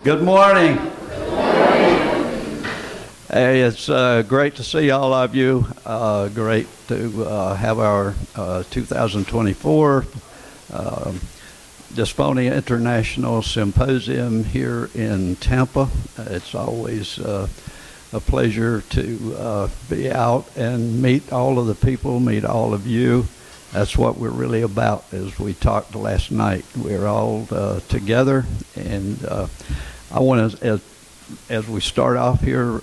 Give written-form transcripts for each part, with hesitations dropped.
Good morning. Hey, it's great to see all of you. Great to have our 2024 Dysphonia International Symposium here in Tampa. It's always a pleasure to be out and meet all of the people, meet all of you. That's what we're really about, as we talked last night. We're all together, and I want to, as we start off here,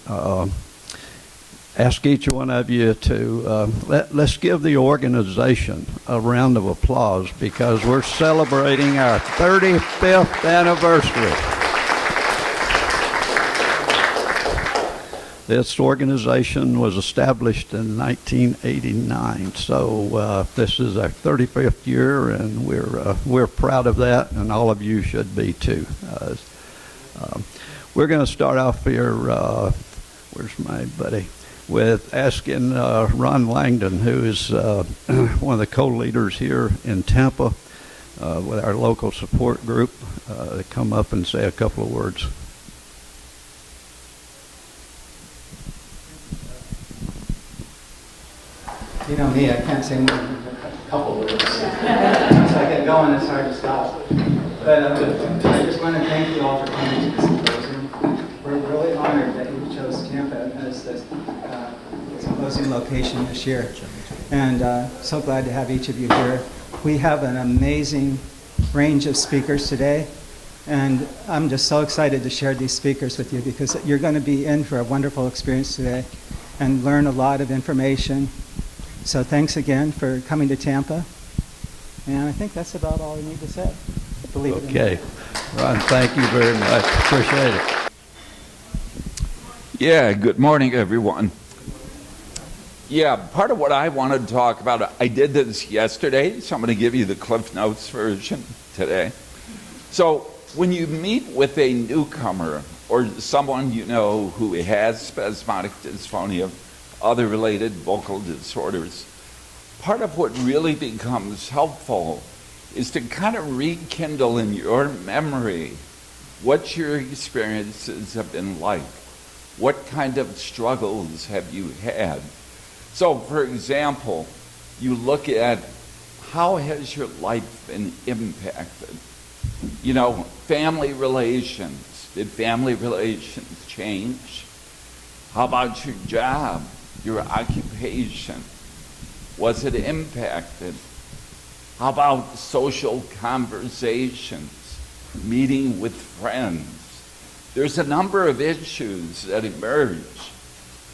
ask each one of you to let's give the organization a round of applause, because we're celebrating our 35th anniversary. This organization was established in 1989, so this is our 35th year, and we're proud of that, and all of you should be too. We're going to start off here. Where's my buddy? With asking Ron Langdon, who is one of the co-leaders here in Tampa with our local support group, to come up and say a couple of words. You know me, I can't say more than a couple words. Once I get going, it's hard to stop. But I just want to thank you all for coming to the symposium. We're really honored that you chose Tampa as the symposium location this year. And so glad to have each of you here. We have an amazing range of speakers today. And I'm just so excited to share these speakers with you, because you're going to be in for a wonderful experience today and learn a lot of information. So thanks again for coming to Tampa. And I think that's about all I need to say. Believe it or not. Okay. Ron, thank you very much. Appreciate it. Yeah, good morning, everyone. Yeah, part of what I wanted to talk about, I did this yesterday, so I'm going to give you the Cliff Notes version today. So when you meet with a newcomer or someone you know who has spasmodic dysphonia, other related vocal disorders, part of what really becomes helpful is to kind of rekindle in your memory what your experiences have been like. What kind of struggles have you had? So, for example, you look at how has your life been impacted? You know, family relations. Did family relations change? How about your job? Your occupation, was it impacted? How about social conversations, meeting with friends? There's a number of issues that emerge.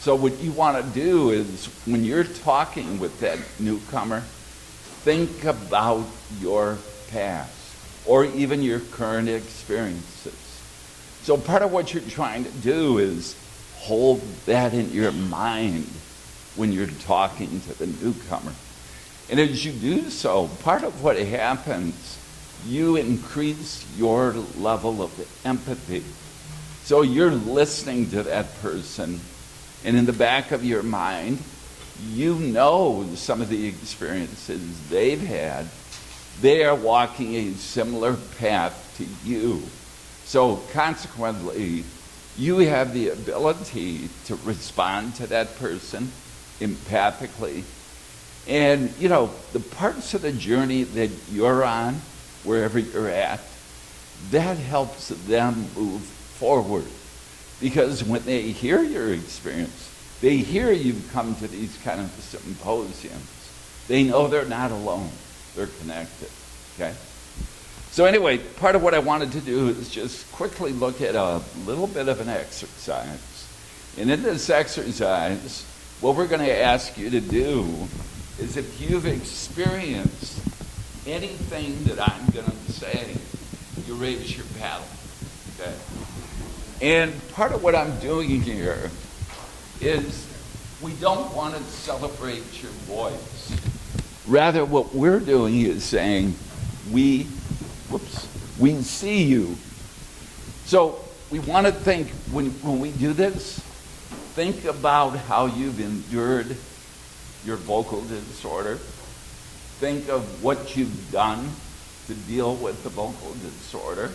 So what you want to do is, when you're talking with that newcomer, think about your past or even your current experiences. So part of what you're trying to do is hold that in your mind when you're talking to the newcomer. And as you do so, part of what happens, you increase your level of empathy. So you're listening to that person, and in the back of your mind, you know some of the experiences they've had. They are walking a similar path to you. So consequently, you have the ability to respond to that person empathically. And, you know, the parts of the journey that you're on, wherever you're at, that helps them move forward. Because when they hear your experience, they hear you've come to these kind of symposiums, they know they're not alone. They're connected, okay? So anyway, part of what I wanted to do is just quickly look at a little bit of an exercise. And in this exercise, what we're going to ask you to do is, if you've experienced anything that I'm going to say, you raise your paddle, okay? And part of what I'm doing here is, we don't want to celebrate your voice. Rather, what we're doing is saying, we see you. So we want to think, when we do this, think about how you've endured your vocal disorder. Think of what you've done to deal with the vocal disorder.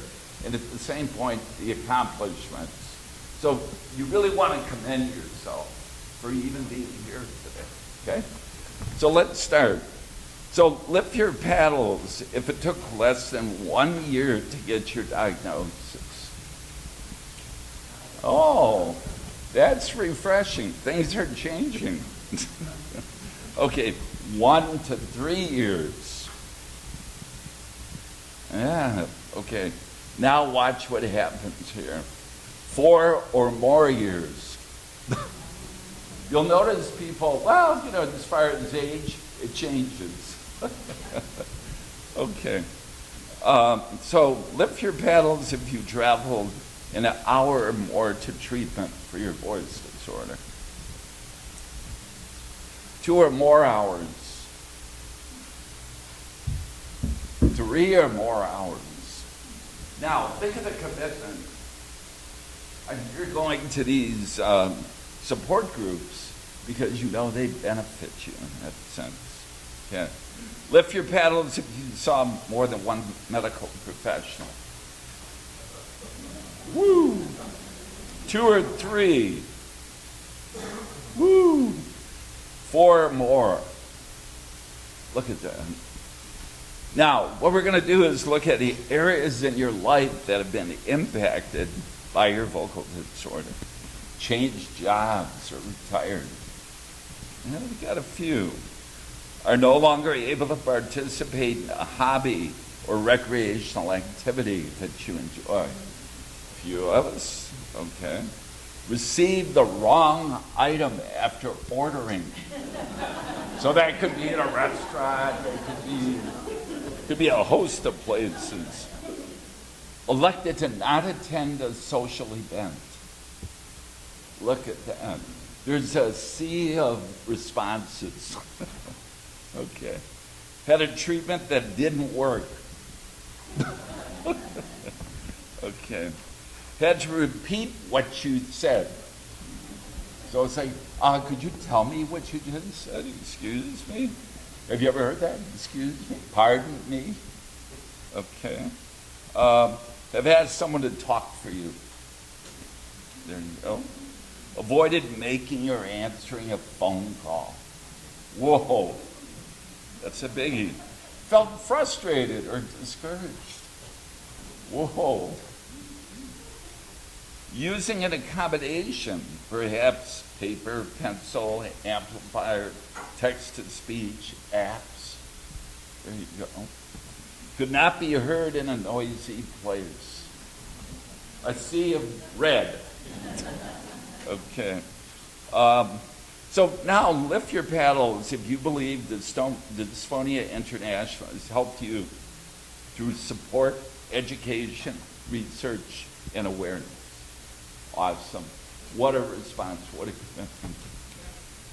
and at the same point, the accomplishments. So you really want to commend yourself for even being here today, okay? So let's start. So lift your paddles if it took less than 1 year to get your diagnosis. Oh, that's refreshing. Things are changing. Okay, 1 to 3 years. Yeah, okay. Now watch what happens here. 4 or more years. You'll notice people, well, you know, as far as age, it changes. Okay. So lift your paddles if you traveled an hour or more to treatment for your voice disorder. 2 or more hours. 3 or more hours. Now, think of the commitment. You're going to these support groups because you know they benefit you in that sense. Okay. Lift your paddles if you saw more than one medical professional. Woo! 2 or 3. Woo! 4 or more. Look at that. Now, what we're going to do is look at the areas in your life that have been impacted by your vocal disorder. Changed jobs or retired. Yeah, we got a few. Are no longer able to participate in a hobby or recreational activity that you enjoy. Few of us, okay. Received the wrong item after ordering. So that could be in a restaurant, it could be a host of places. Elected to not attend a social event. Look at that. There's a sea of responses. Okay. Had a treatment that didn't work. Okay. Had to repeat what you said. So it's like, could you tell me what you just said? Excuse me? Have you ever heard that? Excuse me? Pardon me? Okay. Have had someone to talk for you. There you go. Avoided making or answering a phone call. Whoa. That's a biggie. Felt frustrated or discouraged. Whoa. Using an accommodation, perhaps paper, pencil, amplifier, text-to-speech, apps. There you go. Could not be heard in a noisy place. A sea of red. Okay. So now lift your paddles if you believe that Dysphonia International has helped you through support, education, research, and awareness. Awesome. What a response. What a commitment.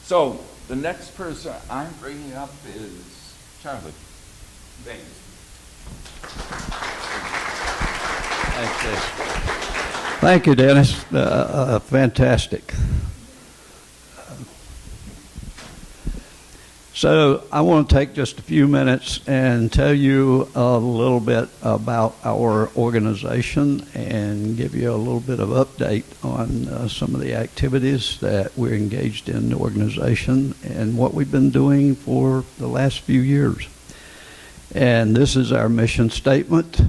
So the next person I'm bringing up is Charlie. Thanks. Thank you, Dennis. Fantastic. So I want to take just a few minutes and tell you a little bit about our organization and give you a little bit of update on some of the activities that we're engaged in the organization and what we've been doing for the last few years. And this is our mission statement,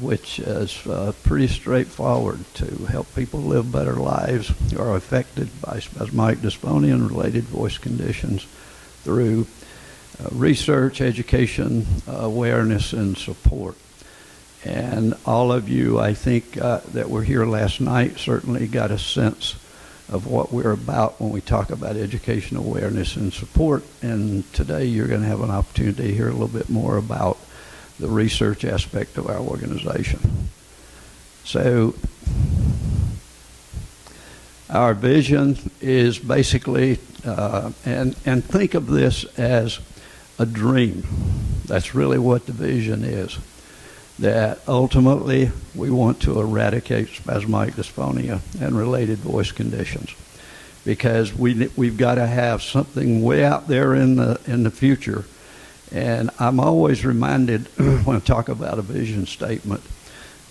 which is pretty straightforward: to help people live better lives who are affected by spasmodic dysphonia and related voice conditions through research, education, awareness, and support. And all of you, I think, that were here last night certainly got a sense of what we're about when we talk about education, awareness, and support. And today you're going to have an opportunity to hear a little bit more about the research aspect of our organization. So our vision is basically, and think of this as a dream. That's really what the vision is. That ultimately we want to eradicate spasmodic dysphonia and related voice conditions, because we've got to have something way out there in the future. And I'm always reminded when I talk about a vision statement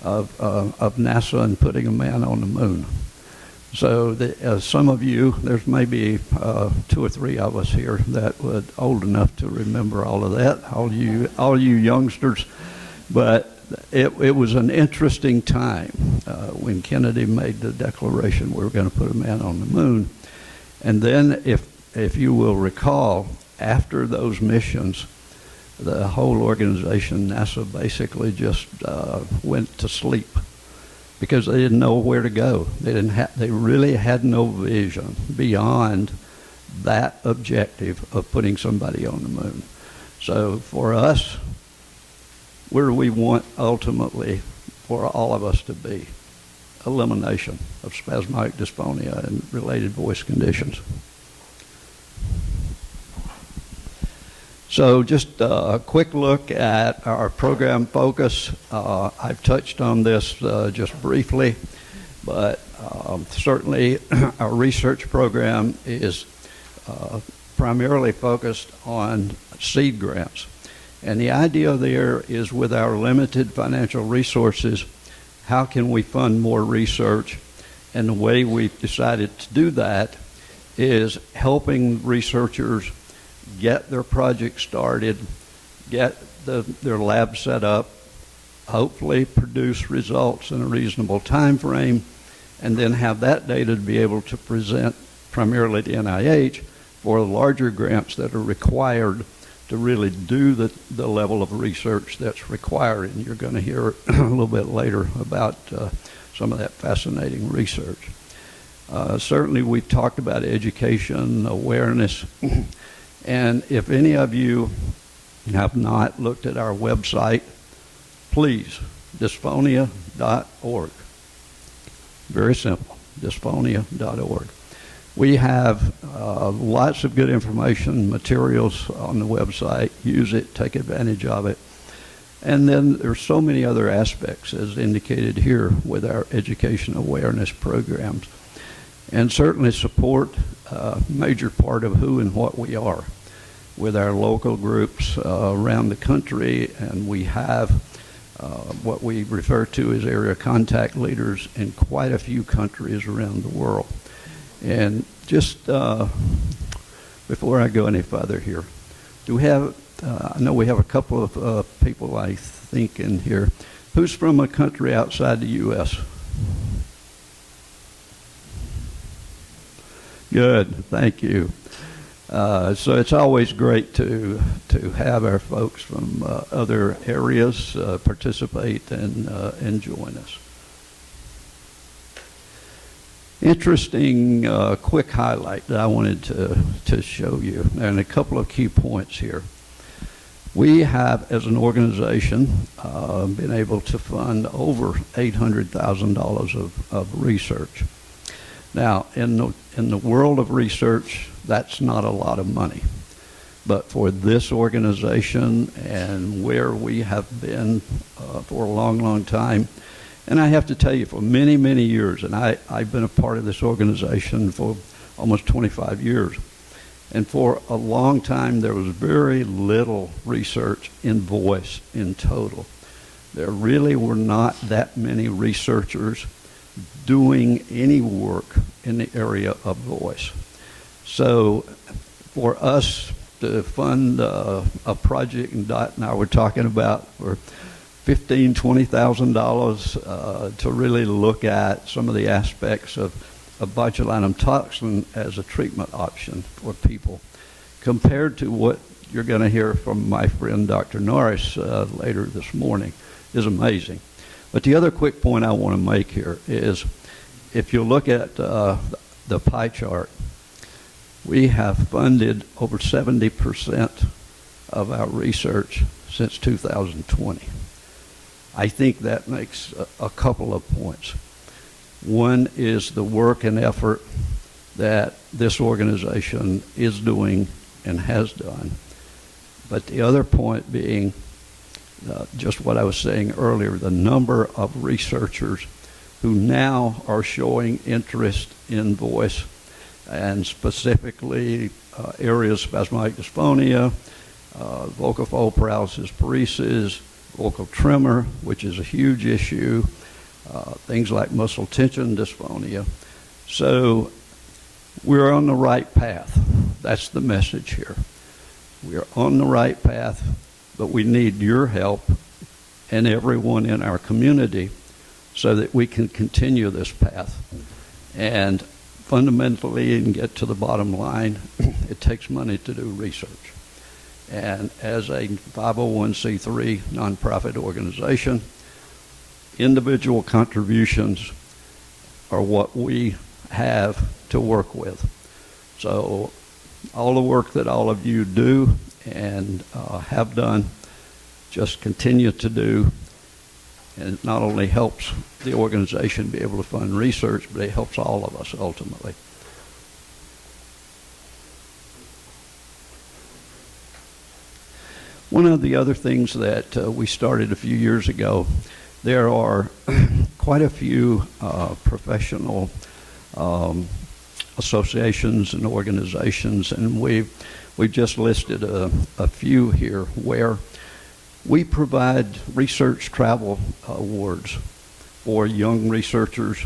of NASA and putting a man on the moon. So some of you, there's maybe 2 or 3 of us here that were old enough to remember all of that, all you youngsters. But it was an interesting time when Kennedy made the declaration we were going to put a man on the moon. And then, if you will recall, after those missions, the whole organization, NASA, basically just went to sleep because they didn't know where to go. They really had no vision beyond that objective of putting somebody on the moon. So for us, where do we want ultimately for all of us to be? Elimination of spasmodic dysphonia and related voice conditions. So just a quick look at our program focus. I've touched on this just briefly, but certainly our research program is primarily focused on seed grants. And the idea there is, with our limited financial resources, how can we fund more research? And the way we've decided to do that is helping researchers get their project started, get their lab set up, hopefully produce results in a reasonable time frame, and then have that data to be able to present primarily to NIH for larger grants that are required to really do the level of research that's required. And you're going to hear a little bit later about some of that fascinating research. Certainly we've talked about education, awareness, and if any of you have not looked at our website, please, dysphonia.org. Very simple, dysphonia.org. We have lots of good information, materials on the website. Use it, take advantage of it. And then there's so many other aspects, as indicated here, with our education awareness programs. And certainly support a major part of who and what we are with our local groups around the country. And we have what we refer to as area contact leaders in quite a few countries around the world. And just before I go any further here, do we have, I know we have a couple of people, I think, in here. Who's from a country outside the U.S.? Good, thank you. So it's always great to have our folks from other areas participate and join us. Interesting quick highlight that I wanted to show you, and a couple of key points here. We have, as an organization, been able to fund over $800,000 of research. Now, in the world of research, that's not a lot of money. But for this organization and where we have been for a long, long time, and I have to tell you, for many, many years, and I've been a part of this organization for almost 25 years, and for a long time there was very little research in voice in total. There really were not that many researchers doing any work in the area of voice. So for us to fund a project, and Dot and I were talking about, for $15,000, $20,000 to really look at some of the aspects of botulinum toxin as a treatment option for people, compared to what you're going to hear from my friend Dr. Norris later this morning, is amazing. But the other quick point I want to make here is, if you look at the pie chart, we have funded over 70% of our research since 2020. I think that makes a couple of points. One is the work and effort that this organization is doing and has done. But the other point being just what I was saying earlier, the number of researchers who now are showing interest in voice, and specifically areas of spasmodic dysphonia, vocal fold paralysis, paresis, focal tremor, which is a huge issue, things like muscle tension dysphonia. So we're on the right path. That's the message here. We are on the right path, but we need your help and everyone in our community so that we can continue this path. And fundamentally, and get to the bottom line, it takes money to do research. And as a 501c3 nonprofit organization, individual contributions are what we have to work with. So all the work that all of you do and have done, just continue to do. And it not only helps the organization be able to fund research, but it helps all of us ultimately. One of the other things that we started a few years ago, there are quite a few professional associations and organizations, and we've just listed a few here where we provide research travel awards for young researchers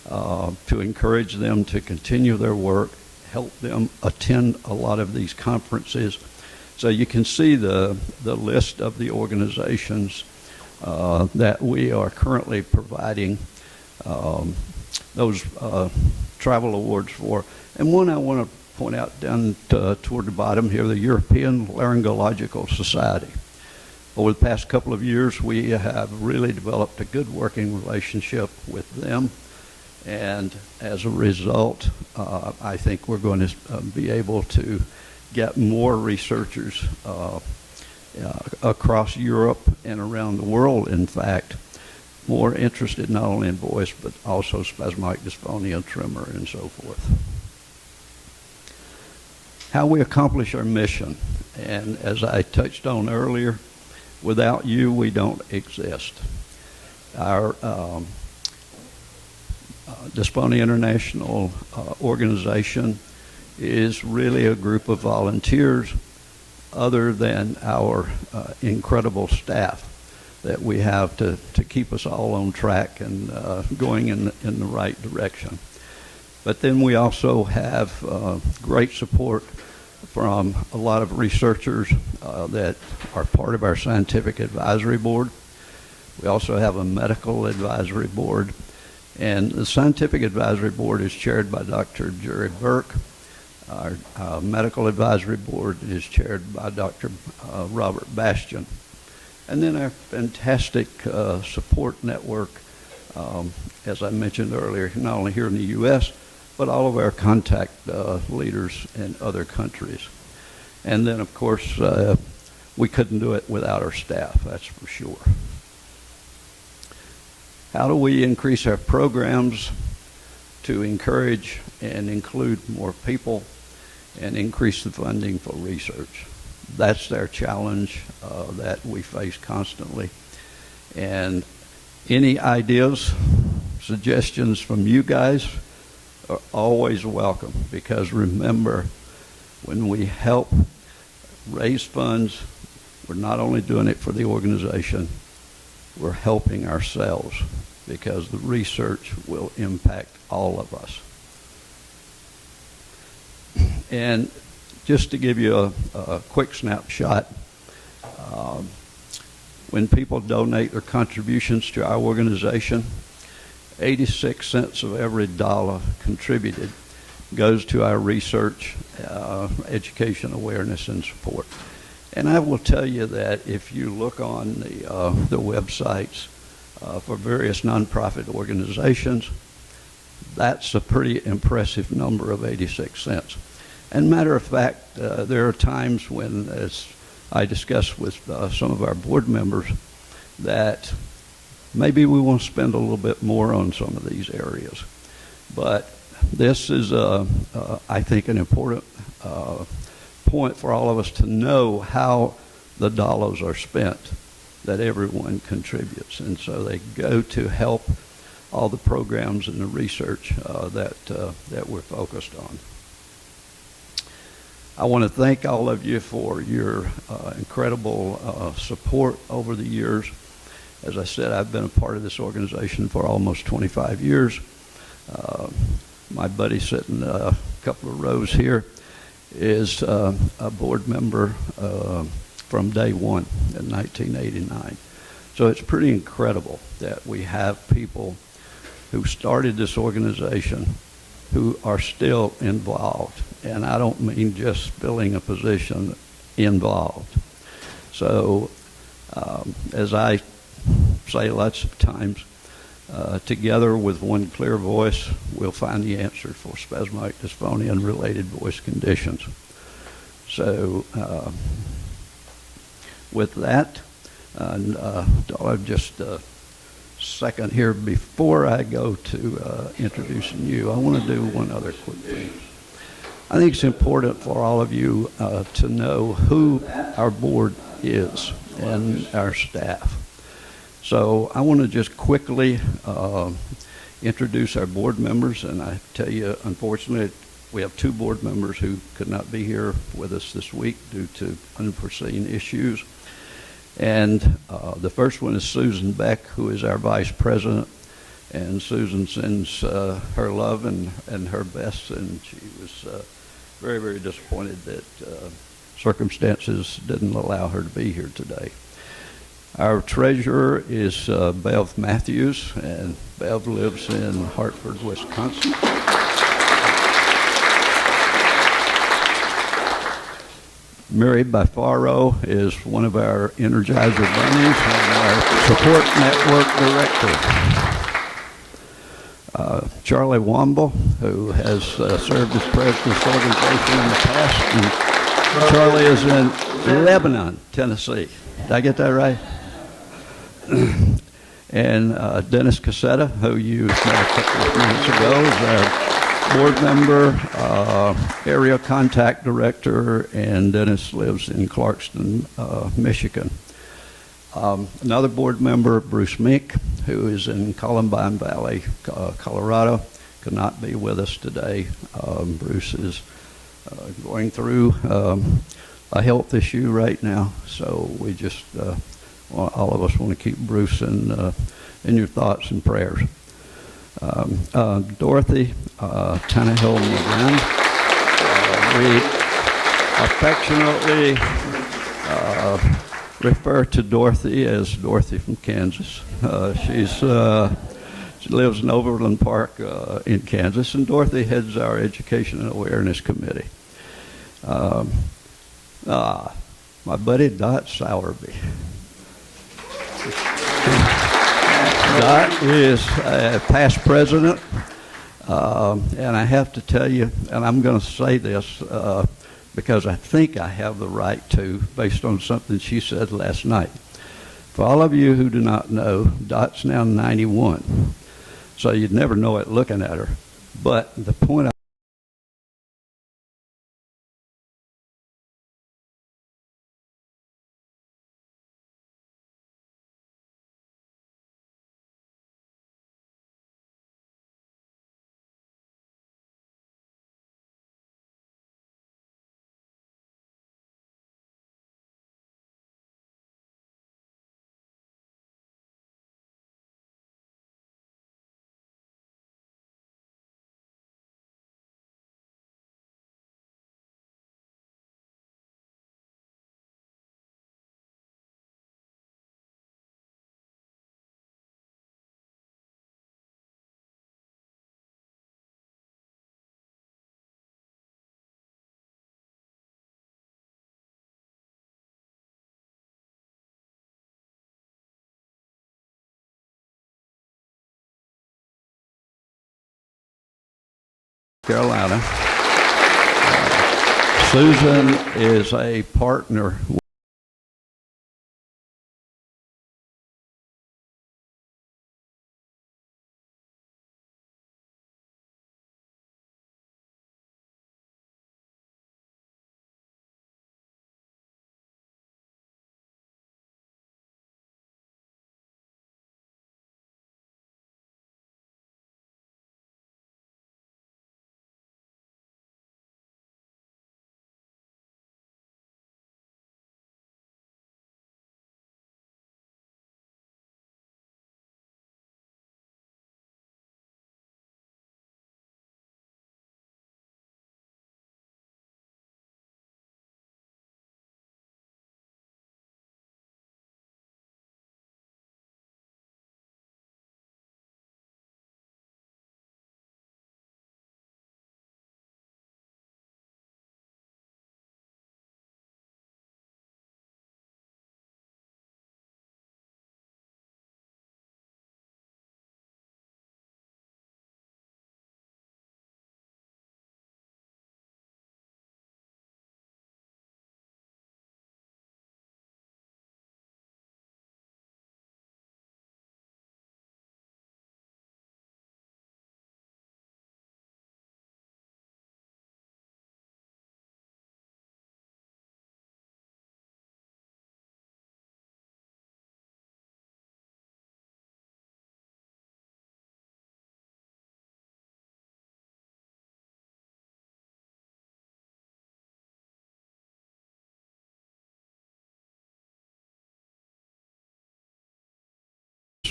to encourage them to continue their work, help them attend a lot of these conferences. So you can see the list of the organizations that we are currently providing those travel awards for. And one I want to point out down toward the bottom here, the European Laryngological Society. Over the past couple of years, we have really developed a good working relationship with them. And as a result, I think we're going to be able to get more researchers across Europe and around the world, in fact, more interested not only in voice, but also spasmodic dysphonia, tremor, and so forth. How we accomplish our mission, and as I touched on earlier, without you, we don't exist. Our Dysphonia International organization is really a group of volunteers other than our incredible staff that we have to keep us all on track and going in the right direction. But then we also have great support from a lot of researchers that are part of our scientific advisory board. We also have a medical advisory board, and the scientific advisory board is chaired by Dr. Jerry Burke. Our medical advisory board is chaired by Dr. Robert Bastian. And then our fantastic support network, as I mentioned earlier, not only here in the U.S., but all of our contact leaders in other countries. And then, of course, we couldn't do it without our staff, that's for sure. How do we increase our programs to encourage and include more people and increase the funding for research? That's our challenge that we face constantly. And any ideas, suggestions from you guys are always welcome, because remember, when we help raise funds, we're not only doing it for the organization, we're helping ourselves, because the research will impact all of us. And just to give you a quick snapshot, when people donate their contributions to our organization, 86 cents of every dollar contributed goes to our research, education, awareness, and support. And I will tell you that if you look on the websites for various nonprofit organizations, that's a pretty impressive number of 86 cents. And matter of fact, there are times when, as I discussed with some of our board members, that maybe we want to spend a little bit more on some of these areas. But this is, I think, an important point for all of us to know how the dollars are spent that everyone contributes. And so they go to help all the programs and the research that we're focused on. I want to thank all of you for your incredible support over the years. As I said, I've been a part of this organization for almost 25 years. My buddy sitting a couple of rows here is a board member from day one in 1989. So it's pretty incredible that we have people who started this organization who are still involved. And I don't mean just filling a position, involved. So as I say lots of times, together with one clear voice, we'll find the answer for spasmodic dysphonia and related voice conditions. So with that, and I'll just second here before I go to introducing you, I want to do one other quick thing. I think it's important for all of you to know who our board is and our staff. So I want to just quickly introduce our board members, and I tell you, unfortunately, we have two board members who could not be here with us this week due to unforeseen issues. And the first one is Susan Beck, who is our vice president. And Susan sends her love and her best, and she was very, very disappointed that circumstances didn't allow her to be here today. Our treasurer is Bev Matthews, and Bev lives in Hartford, Wisconsin. Mary Bifaro is one of our Energizer bunnies and our support network director. Charlie Womble, who has served as president of this organization in the past. And Charlie is in Lebanon, Tennessee. Did I get that right? And Dennis Kaszeta, who you met a couple of minutes ago, is our board member, area contact director, and Dennis lives in Clarkston, Michigan. Another board member, Bruce Mink, who is in Columbine Valley, Colorado, could not be with us today. Bruce is going through a health issue right now, so we just, all of us want to keep Bruce in your thoughts and prayers. Dorothy Tannehill McGann, we affectionately refer to Dorothy as Dorothy from Kansas. She lives in Overland Park in Kansas, and Dorothy heads our Education and Awareness Committee. My buddy Dot Sowerby. Dot is a past president, and I have to tell you, and I'm going to say this because I think I have the right to, based on something she said last night. For all of you who do not know, Dot's now 91, so you'd never know it looking at her. But the point Carolina. Susan is a partner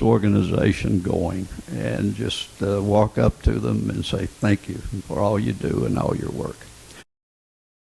organization going, and just walk up to them and say thank you for all you do and all your work.